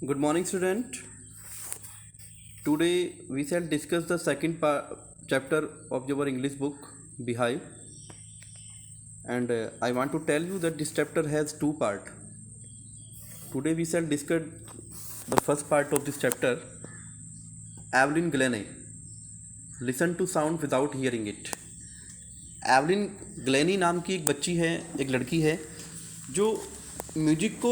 Good morning, student. Today we shall discuss the chapter of your English book, Beehive. And I want to tell you that this chapter has two parts. Today we shall discuss the first part of this chapter, Evelyn Glennie. Listen to sound without hearing it. Evelyn Glenny नाम की एक बच्ची है, एक लड़की है जो music को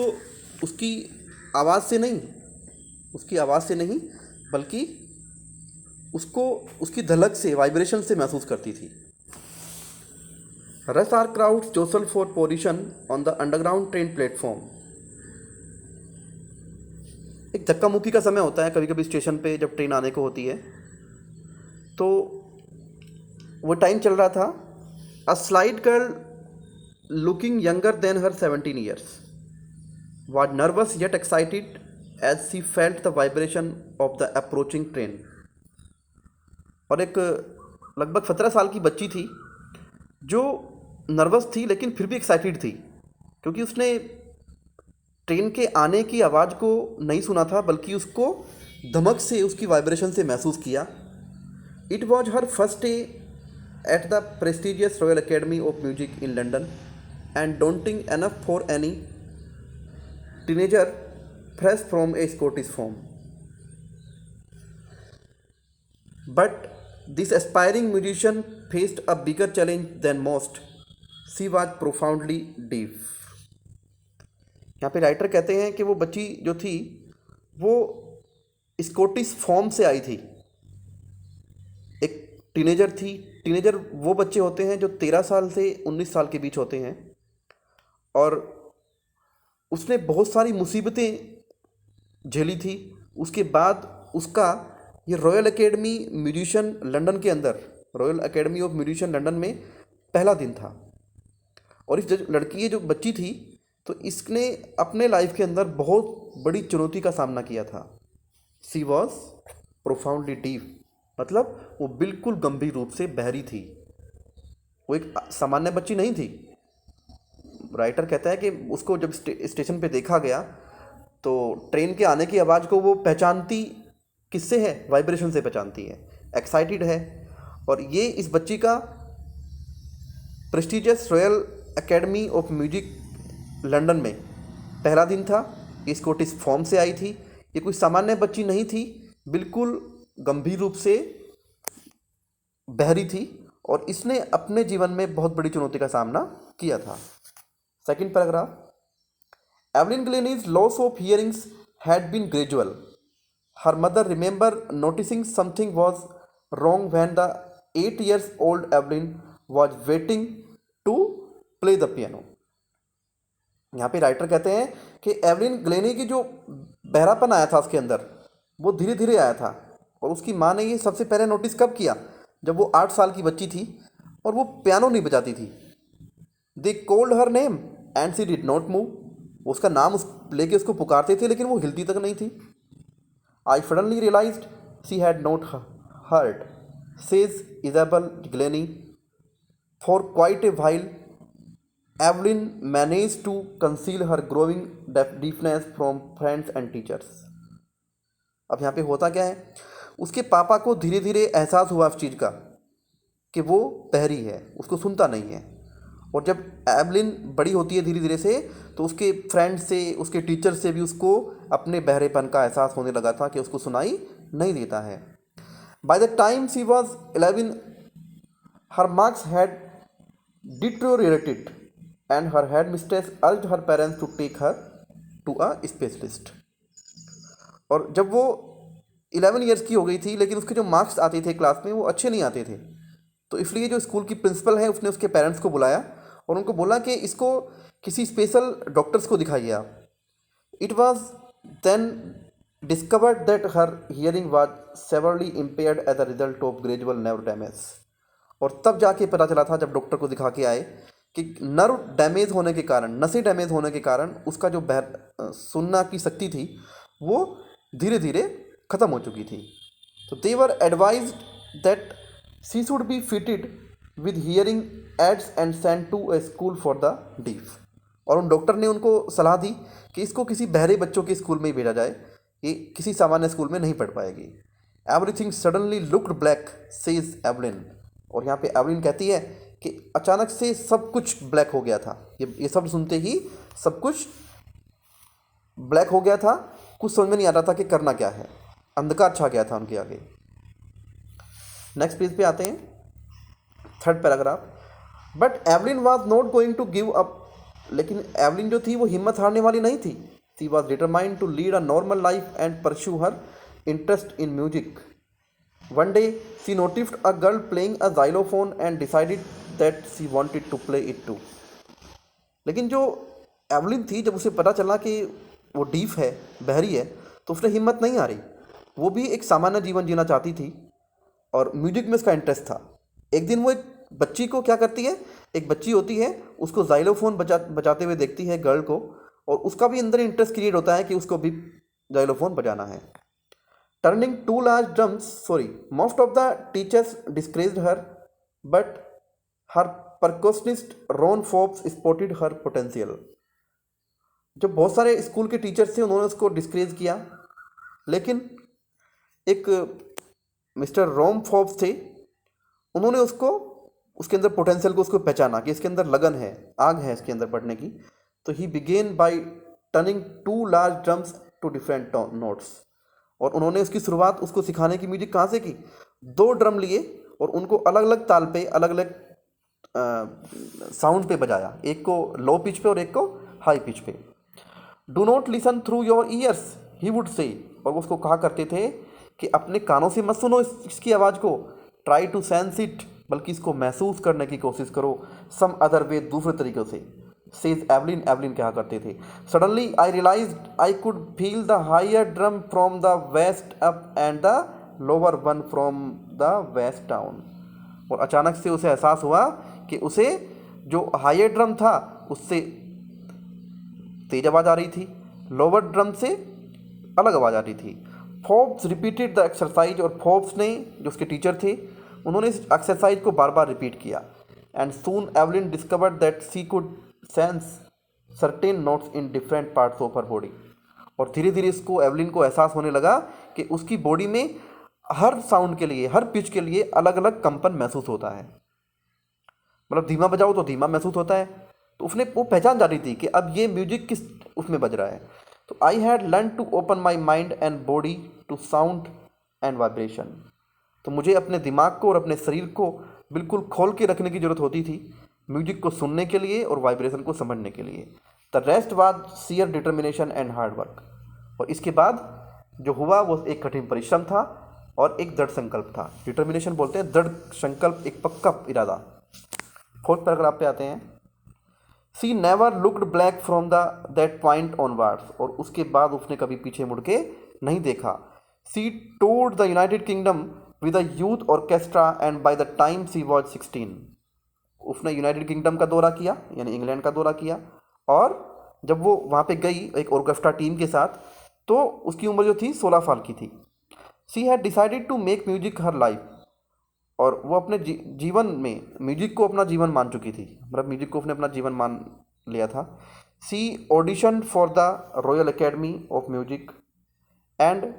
उसकी आवाज़ से नहीं बल्कि उसको उसकी धलक से, वाइब्रेशन से महसूस करती थी। Rush hour crowds jostle for position on the underground train platform. एक धक्का मुक्की का समय होता है कभी कभी स्टेशन पे, जब ट्रेन आने को होती है। तो वो टाइम चल रहा था। A slight girl looking younger than her 17 years was nervous yet excited as she felt the vibration of the approaching train। और एक लगभग 17 साल की बच्ची थी जो नर्वस थी लेकिन फिर भी एक्साइटेड थी, क्योंकि उसने ट्रेन के आने की आवाज़ को नहीं सुना था बल्कि उसको धमक से, उसकी वाइब्रेशन से महसूस किया। It was her first day at the prestigious Royal Academy of Music in London, and daunting enough for any teenager fresh from a Scottish home. But this aspiring musician faced a bigger challenge than most. She was profoundly deaf. यहाँ पे writer कहते हैं कि वो बच्ची जो थी वो स्कॉटिश फॉर्म से आई थी, एक टीनेजर थी। टीनेजर वो बच्चे होते हैं जो 13 साल से 19 साल के बीच होते हैं, और उसने बहुत सारी मुसीबतें झेली थी। उसके बाद उसका ये रॉयल एकेडमी म्यूजिशियन लंदन के अंदर, royal Academy of musician London में पहला दिन था। और इस लड़की, ये जो बच्ची थी, तो इसने अपने लाइफ के अंदर बहुत बड़ी चुनौती का सामना किया था। सी वॉज प्रोफाउंडली डीफ, मतलब वो बिल्कुल गंभीर रूप से बहरी थी। वो एक सामान्य बच्ची नहीं थी। राइटर कहता है कि उसको जब स्टेशन पे देखा गया तो ट्रेन के आने की आवाज़ को वो पहचानती किससे है? वाइब्रेशन से पहचानती है। एक्साइटेड है। और ये इस बच्ची का prestigious royal Academy of music London में पहला दिन था। ये स्कॉटिश फॉर्म से आई थी। ये कोई सामान्य बच्ची नहीं थी, बिल्कुल गंभीर रूप से बहरी थी, और इसने अपने जीवन में बहुत बड़ी चुनौती का सामना किया था। Second paragraph, Evelyn Glennie's loss of hearings had been gradual. Her mother remember noticing something was wrong when the 8 years old Evelyn was waiting to play the piano. यहाँ पे राइटर कहते हैं कि एवलिन ग्लेनी की जो बहरापन आया था उसके अंदर, वो धीरे धीरे आया था। और उसकी माँ ने ये सबसे पहले नोटिस कब किया? जब वो 8 साल की बच्ची थी और वो पियानो नहीं बजाती थी। They called her name and she did not move. उसका नाम लेके उसको पुकारते थे लेकिन वो हिलती तक नहीं थी। I suddenly realised she had not heard, says Isabel Glennie. For quite a while Evelyn manage to conceal her growing deafness from friends and teachers. अब यहाँ पे होता क्या है, उसके पापा को धीरे धीरे एहसास हुआ इस चीज़ का कि वो बहरी है, उसको सुनता नहीं है। और जब एवलिन बड़ी होती है धीरे धीरे से, तो उसके फ्रेंड से, उसके टीचर से भी उसको अपने बहरेपन का एहसास होने लगा था कि उसको सुनाई नहीं देता है। By the time she was 11, her marks had deteriorated and her headmistress urged her parents to take her to a specialist. और जब वो 11 ईयर्स की हो गई थी लेकिन उसके जो मार्क्स आते थे क्लास में वो अच्छे नहीं आते थे, तो इसलिए जो स्कूल की प्रिंसिपल है उसने उसके पेरेंट्स को बुलाया और उनको बोला कि इसको किसी स्पेशल डॉक्टर्स को दिखाइए आप। It was then discovered that her hearing was severely impaired as a result of gradual nerve damage. और तब जाके पता चला था जब डॉक्टर को दिखा के आए कि नर्व डैमेज होने के कारण, नसें डैमेज होने के कारण उसका जो सुनना की शक्ति थी वो धीरे धीरे ख़त्म हो चुकी थी। तो they were advised that she should be fitted with hearing aids and send to a school for the deaf. और उन डॉक्टर ने उनको सलाह दी कि इसको किसी बहरे बच्चों के स्कूल में ही भेजा जाए ये किसी सामान्य स्कूल में नहीं पढ़ पाएगी। Everything suddenly looked black says Evelyn. और यहाँ पे एवलिन कहती है कि अचानक से सब कुछ ब्लैक हो गया था। ये सब सुनते ही सब कुछ ब्लैक हो गया था, कुछ समझ में नहीं आ रहा था कि करना क्या है, अंधकार छा गया था उनके आगे। नेक्स्ट पेज पे आते हैं, third paragraph. But Evelyn was not going to give up. लेकिन एवलिन जो थी वो हिम्मत हारने वाली नहीं थी। She was determined to lead a normal life and pursue her interest in music. One day she noticed a girl playing a xylophone and decided that she wanted to play it too. लेकिन जो Evelyn थी, जब उसे पता चला कि वो deaf है, बहरी है, तो उसने हिम्मत नहीं हारी। वो भी एक सामान्य जीवन जीना चाहती थी और म्यूजिक में उसका इंटरेस्ट था। एक दिन वो एक बच्ची को क्या करती है, एक बच्ची होती है, उसको जाइलोफोन बजाते हुए देखती है गर्ल को, और उसका भी अंदर इंटरेस्ट क्रिएट होता है कि उसको भी जाइलोफोन बजाना है। Turning to large drums, most of the teachers discouraged her, but her percussionist Ron Forbes spotted her potential. जो बहुत सारे स्कूल के टीचर्स थे उन्होंने उसको डिस्करेज किया, लेकिन एक मिस्टर रॉन फोर्ब्स थे, उन्होंने उसको, उसके अंदर पोटेंशियल को उसको पहचाना कि इसके अंदर लगन है, आग है इसके अंदर पढ़ने की। तो he began by turning to large drums to different notes. और उन्होंने उसकी शुरुआत उसको सिखाने की म्यूजिक कहाँ से की, 2 ड्रम लिए और उनको अलग अलग ताल पे, अलग अलग साउंड पे बजाया, एक को लो पिच पे और एक को हाई पिच पे। Do not listen through your years he would say. और वो उसको कहा करते थे कि अपने कानों से मत सुनो इसकी आवाज़ को, ट्राई टू सेंस इट, बल्कि इसको महसूस करने की कोशिश करो, सम अदर वे, दूसरे तरीक़ों से। सेज एवलिन, एवलिन कहा करते थे। Suddenly I realised I could feel the higher drum from the waist up and the lower one from the waist down. और अचानक से उसे एहसास हुआ कि उसे जो हायर ड्रम था उससे तेज आवाज़ आ रही थी, लोअर ड्रम से अलग आवाज़ आ रही थी। Forbes repeated the exercise. और फोर्ब्स ने, जो उसके टीचर थे, उन्होंने इस एक्सरसाइज को बार बार रिपीट किया। And soon Evelyn discovered that she could sense certain notes in different parts of her body. और धीरे धीरे इसको, एवलिन को एहसास होने लगा कि उसकी बॉडी में हर साउंड के लिए, हर पिच के लिए अलग अलग कंपन महसूस होता है। मतलब धीमा बजाओ तो धीमा महसूस होता है, तो वो पहचान जा रही थी कि अब ये म्यूजिक किस उसमें बज रहा है। तो I had learn to open my mind and body to sound and vibration. तो मुझे अपने दिमाग को और अपने शरीर को बिल्कुल खोल के रखने की ज़रूरत होती थी, म्यूजिक को सुनने के लिए और वाइब्रेशन को समझने के लिए। The rest was sheer determination and hard work. और इसके बाद जो हुआ वो एक कठिन परिश्रम था और एक दृढ़ संकल्प था। डिटर्मिनेशन बोलते हैं दृढ़ संकल्प, एक पक्का इरादा। फोर्थ पैराग्राफ पे आते हैं। She never looked black from the that point onwards. और उसके बाद उसने कभी पीछे मुड़ के नहीं देखा। She toured the United Kingdom with a youth orchestra and by the time she was 16। उसने यूनाइटेड किंगडम का दौरा किया, यानी इंग्लैंड का दौरा किया, और जब वो वहाँ पे गई एक ऑर्केस्ट्रा टीम के साथ, तो उसकी उम्र जो थी 16 साल की थी। She had decided to make music her life. और वो अपने जीवन में म्यूजिक को अपना जीवन मान चुकी थी, मतलब म्यूजिक को उसने अपना जीवन मान लिया था। She audition for the Royal Academy of Music and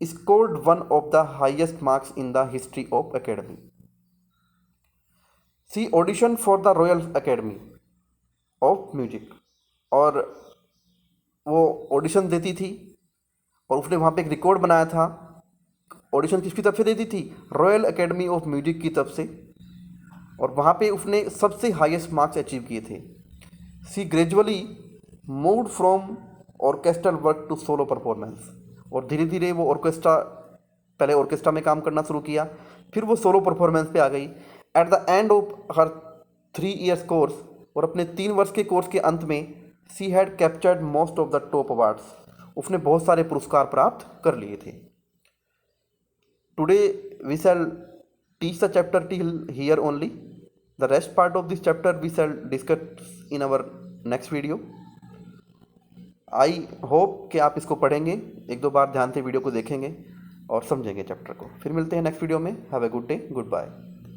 scored one of the highest marks in the history of academy. She audition for the Royal Academy of Music. और वो ऑडिशन देती थी और उसने वहाँ पे एक रिकॉर्ड बनाया था। ऑडिशन किसकी तरफ से देती थी? रॉयल एकेडमी ऑफ म्यूजिक की तरफ से। और वहाँ पे उसने सबसे हाईएस्ट मार्क्स अचीव किए थे। She gradually moved from orchestral work to solo performance. और धीरे धीरे वो पहले ऑर्केस्ट्रा में काम करना शुरू किया, फिर वो सोलो परफॉर्मेंस पे आ गई। At the end of her 3 years course, और अपने 3 वर्ष के कोर्स के अंत में, she had captured most of the top awards. उसने बहुत सारे पुरस्कार प्राप्त कर लिए थे। Today we shall teach the chapter till here only. The rest part of this chapter we shall discuss in our next video. I hope कि आप इसको पढ़ेंगे, 1-2 बार ध्यान से वीडियो को देखेंगे और समझेंगे चैप्टर को। फिर मिलते हैं नेक्स्ट वीडियो में। Have a good day, good bye.